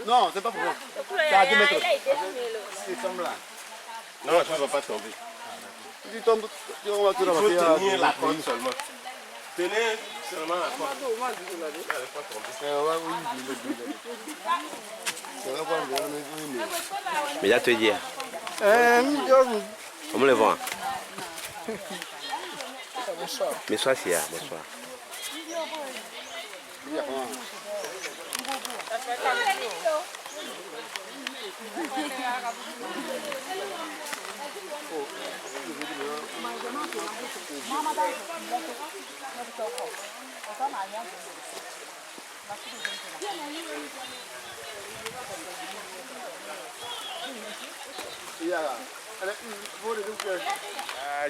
Non, c'est pas pour moi. C'est à 2 mètres. C'est semblant. Non, ça ne va pas tomber. Tu tombes, tu vas te Il faut ramasser à tenir la corde seulement. Tenez seulement la corde. Elle va pas tomber. Mais là, tu es dire. Comment le voir? Mais soit c'est bonsoir.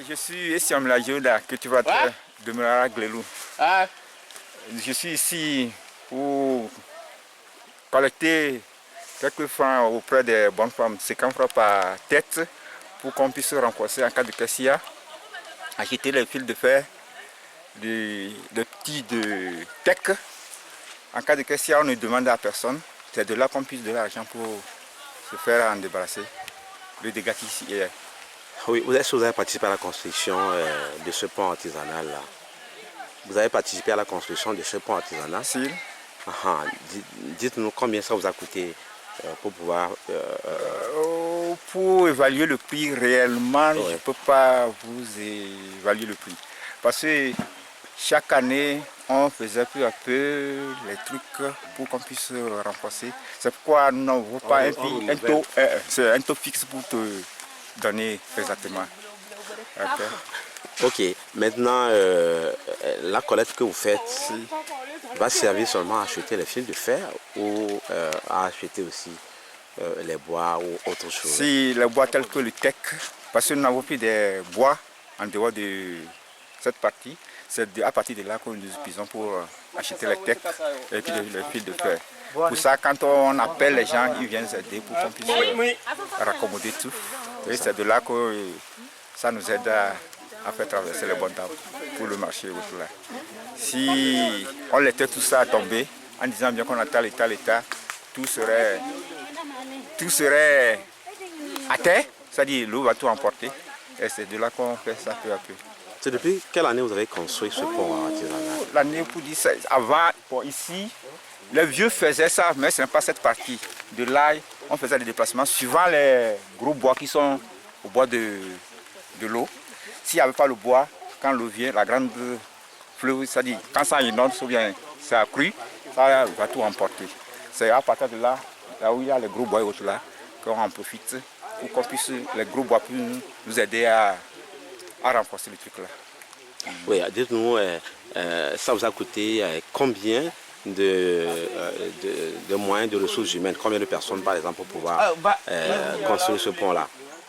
Je suis Essiam Lajoda, que tu vas de Mlara Glelou. Je suis ici pour collecter quelques francs auprès des bonnes femmes, 50 francs par tête, pour qu'on puisse renforcer en cas de cassia, acheter les fils de fer, des petits de tech. En cas de cassia, on ne demande à personne. C'est de là qu'on puisse de l'argent pour se faire en débarrasser. Le dégât ici est. Oui, est-ce que vous avez participé à la construction de ce pont artisanal là? Vous avez participé à la construction de ce pont artisanal? Si. Dites-nous combien ça vous a coûté pour pouvoir... Pour évaluer le prix réellement, je ne peux pas vous évaluer le prix. Parce que chaque année, on faisait peu à peu les trucs pour qu'on puisse renforcer. C'est pourquoi nous n'avons pas un taux fixe pour te donner exactement. Ok, maintenant, la collecte que vous faites va servir seulement à acheter les fils de fer ou à acheter aussi les bois ou autre chose? Si les bois tels que le tech, parce que nous n'avons plus des bois en dehors de cette partie, c'est à partir de là que nous utilisons pour acheter les tech et puis les fils de fer. Pour ça, quand on appelle les gens, ils viennent aider pour qu'on puisse raccommoder tout. Et c'est de là que ça nous aide à faire traverser les bonnes tables pour le marché. Là. Si on laissait tout ça tomber, en disant bien qu'on attend l'État, tout serait à terre, c'est-à-dire l'eau va tout emporter. Et c'est de là qu'on fait ça peu à peu. C'est depuis quelle année vous avez construit ce pont artisanal? L'année pour dire avant, ici, les vieux faisaient ça, mais ce n'est pas cette partie. De là, on faisait des déplacements suivant les gros bois qui sont au bord de l'eau. S'il n'y avait pas le bois, quand l'eau vient, la grande fleuve, c'est-à-dire quand ça inonde, ça a cru, ça va tout emporter. C'est à partir de là, là où il y a les gros bois et autres là, qu'on en profite pour qu'on puisse, les gros bois puissent nous aider à renforcer le truc là. Oui, dites-nous, ça vous a coûté combien de moyens, de ressources humaines, combien de personnes par exemple pour pouvoir construire ce pont-là?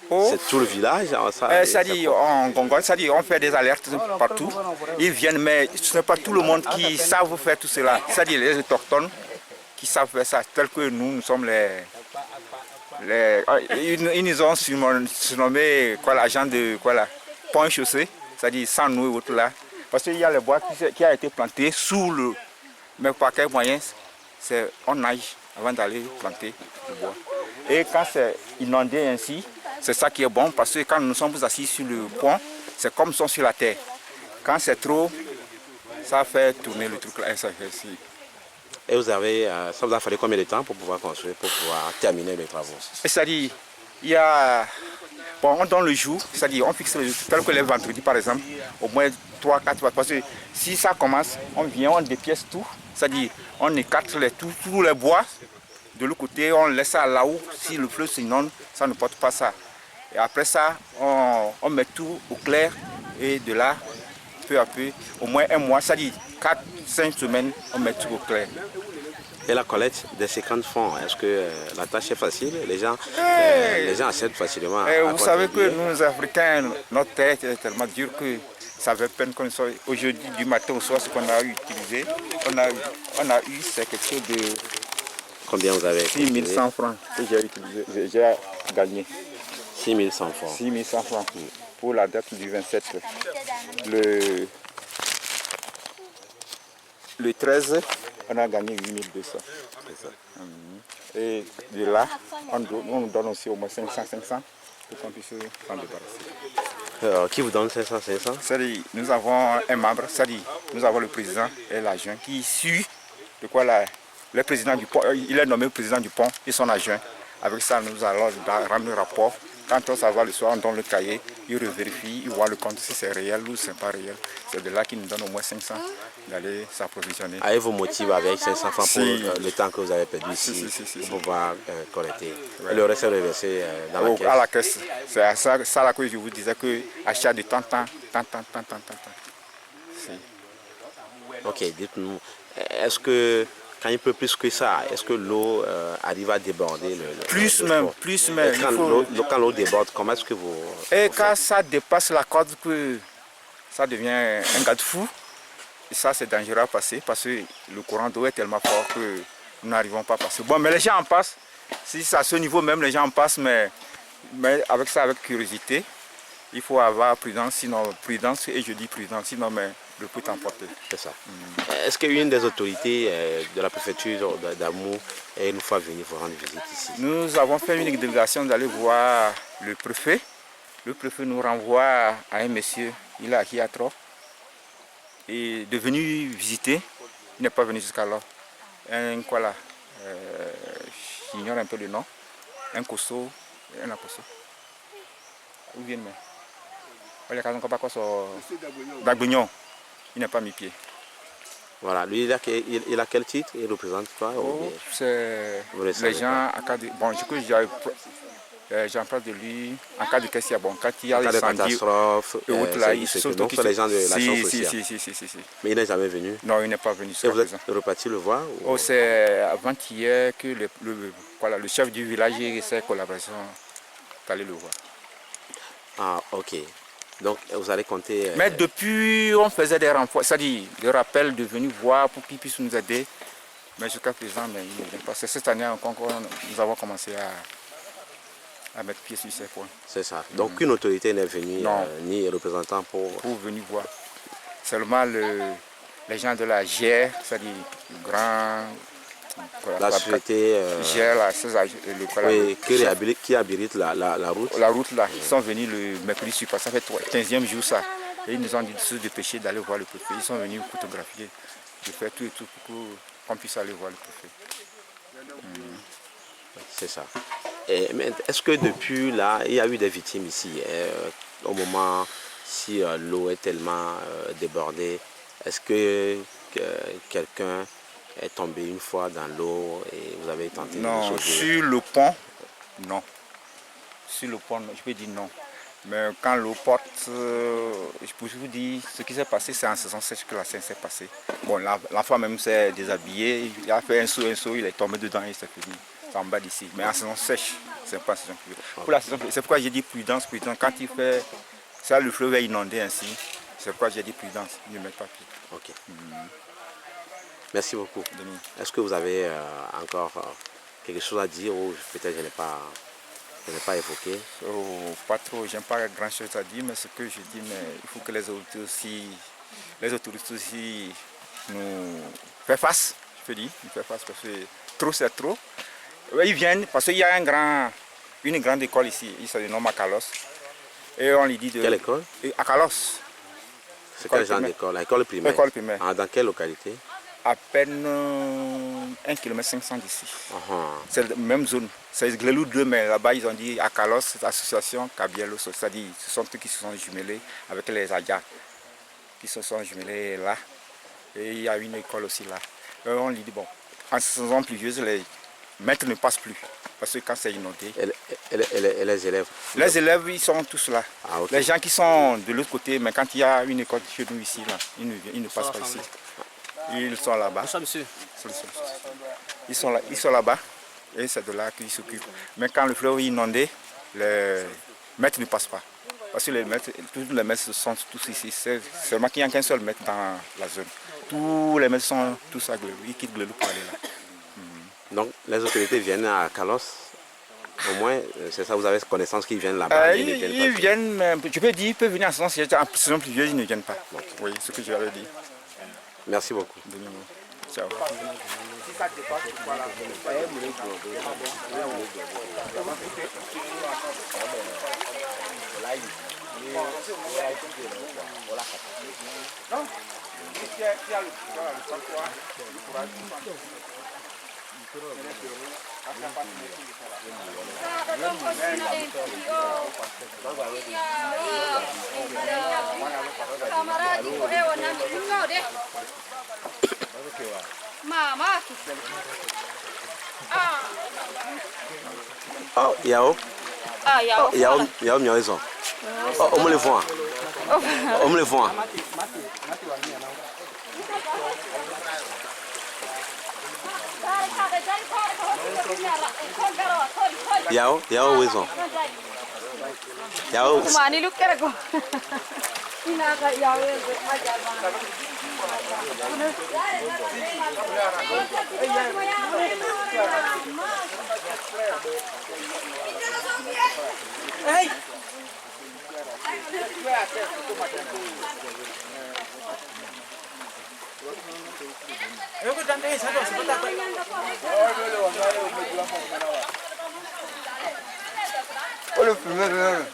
C'est tout le village? C'est-à-dire, on fait des alertes partout. Ils viennent, mais ce n'est pas tout le monde qui savent faire tout cela. C'est-à-dire les autochtones qui savent faire ça, tels que nous sommes ils nous ont surnommé l'agent de pont chaussée, c'est-à-dire sans nous et autres là. Parce qu'il y a le bois qui a été planté sous le... Mais par quel moyen? On nage avant d'aller planter le bois. Et quand c'est inondé ainsi, c'est ça qui est bon, parce que quand nous sommes assis sur le pont, c'est comme si on est sur la terre. Quand c'est trop, ça fait tourner le truc là. Et ça vous a fallu combien de temps pour pouvoir construire, pour pouvoir terminer les travaux? C'est-à-dire, il y a... Bon, on donne le jour, c'est-à-dire on fixe le jour, tel que les vendredis par exemple, au moins 3-4 fois. Parce que si ça commence, on vient, on dépièce tout, c'est-à-dire on écarte tous les bois. De l'autre côté, on laisse ça là-haut, si le fleuve s'inonde, ça ne porte pas ça. Et après ça, on met tout au clair et de là, peu à peu, au moins un mois, c'est-à-dire 4-5 semaines, on met tout au clair. Et la collecte des 50 francs, est-ce que la tâche est facile? Les gens acceptent facilement. Vous savez que nous, Africains, notre tête est tellement dure que ça fait peine qu'on soit aujourd'hui, du matin au soir, ce qu'on a utilisé. On a eu, c'est quelque chose de... Combien vous avez? 6100 francs que j'ai utilisé, j'ai gagné. 6100 francs. 6100 francs pour la date du 27. Le 13, on a gagné 8200. Et de là, on nous donne aussi au moins 500 pour qu'on puisse s'en débarrasser. Qui vous donne 500? C'est-à-dire, nous avons un membre, c'est-à-dire, nous avons le président et l'adjoint qui suit de quoi le président du pont, il est nommé président du pont et son adjoint. Avec ça, nous allons rendre le rapport. Quand on s'en va le soir, on donne le cahier, il revérifie, il voit le compte si c'est réel ou si ce n'est pas réel. C'est de là qu'il nous donne au moins 500 d'aller s'approvisionner. Avez vous motive avec 500 francs pour le temps que vous avez perdu ici, pour pouvoir collecter. Ouais. Et le reste est reversé dans la caisse. À la caisse. C'est à ça là que je vous disais que achat de tant. Ok, dites-nous, est-ce que quand il peut plus que ça, est-ce que l'eau arrive à déborder Plus même. Quand l'eau déborde, comment est-ce que vous... Et quand ça dépasse la corde, que ça devient un garde-fou, ça c'est dangereux à passer parce que le courant d'eau est tellement fort que nous n'arrivons pas à passer. Bon, mais les gens en passent, si c'est à ce niveau même, les gens en passent, mais avec ça, avec curiosité, il faut avoir prudence, et je dis prudence, sinon mais le peut emporter. C'est ça. Est-ce qu'une des autorités de la préfecture d'Amou est une fois venue vous rendre visite ici? Nous avons fait une délégation d'aller voir le préfet. Le préfet nous renvoie à un monsieur, il est à Hiatro, et de venir visiter, il n'est pas venu jusqu'alors. J'ignore un peu le nom, un Kosso, un Aposso. Où vient le Dagbignon. Il n'a pas mis pied. Voilà, lui il a quel titre? Il représente quoi? C'est les gens en cas de... Bon, j'en parle de lui en cas de question. Bon, quand il y a des catastrophes, et autres là, ils sont donc les gens de l'action sociale. Si. Mais il n'est jamais venu? Non, il n'est pas venu. Et vous êtes reparti le voir? Oh, c'est avant-hier que le chef du village et ses collaborateurs sont allés le voir. Ah, ok. Donc vous allez compter... Mais depuis, on faisait des renforts, c'est-à-dire des rappels de venir voir pour qu'ils puissent nous aider. Mais jusqu'à présent, il ne vient pas. C'est cette année encore, nous avons commencé à mettre pied sur ces points. C'est ça. Donc une autorité n'est venue, ni représentant pour venir voir. Seulement les gens de la GER, c'est-à-dire le grand... La société qui habilite la route. La route là, ils sont venus le mercredi suivant, ça fait 15e jour ça. Et ils nous ont dit de se dépêcher d'aller voir le préfet. Ils sont venus photographier, de faire tout et tout pour qu'on puisse aller voir le préfet. C'est ça. Mais est-ce que depuis là, il y a eu des victimes ici, au moment si l'eau est tellement débordée, est-ce que quelqu'un est tombé une fois dans l'eau et vous avez tenté de sauver? Sur le pont, non. Sur le pont, je peux dire non. Mais quand l'eau porte, je peux vous dire, ce qui s'est passé, c'est en saison sèche que la scène s'est passée. Bon, l'enfant même s'est déshabillé, il a fait un saut, il est tombé dedans et c'est fini. C'est en bas d'ici. Mais en saison sèche, c'est pas en saison pluie. Pour la saison pluie, c'est pourquoi j'ai dit prudence. Quand il fait ça, le fleuve est inondé ainsi. C'est pourquoi j'ai dit prudence, ne mettre pas pied. Ok. Merci beaucoup. Est-ce que vous avez encore quelque chose à dire ou peut-être je n'ai pas évoqué? Pas trop, je n'ai pas grand chose à dire, mais ce que je dis, mais il faut que les autorités aussi nous fassent face, je peux dire, nous fassent face parce que trop c'est trop. Ils viennent parce qu'il y a une grande école ici, il se nomme Akalos. Et on lui dit de... Quelle école? Akalos. C'est quel genre d'école? L'école primaire? L'école primaire. Ah, dans quelle localité? À peine 1,5 km d'ici. C'est la même zone. C'est Glelou 2, mais là-bas ils ont dit Akalos, cette association Kabielo, c'est-à-dire ce sont eux qui se sont jumelés avec les Adja, qui se sont jumelés là. Et il y a une école aussi là. Et on lui dit, bon, en saison pluvieuse, les maîtres ne passent plus, parce que quand c'est inondé... Et les élèves? Les élèves, ils sont tous là. Ah, okay. Les gens qui sont de l'autre côté, mais quand il y a une école chez nous ici, là, ils ne passent pas ici. Ils sont là-bas. Ils sont là-bas et c'est de là qu'ils s'occupent. Mais quand le fleuve est inondé, les maîtres ne passent pas. Parce que tous les maîtres sont tous ici. C'est seulement qu'il n'y a qu'un seul maître dans la zone. Tous les maîtres sont tous à Glelou. Ils quittent Glelou pour aller là. Donc les autorités viennent à Kalos. Au moins, c'est ça, vous avez connaissance qu'ils viennent là-bas. Ils viennent, mais je peux dire, ils peuvent venir en saison pluvieuse, ils ne viennent pas. Oui, ce que je leur ai dit. Merci beaucoup. Ciao. Si ça dépasse, voilà. Non, qui a le pouvoir, il pourra Oh, Yao. Ah, Yao. Yao, Yao, raison. Oh, on me le voit. On me le voit. Yao, Yao, raison. Yao. Mani lu kera ko. Ina ka Yao Hey! Le fumer,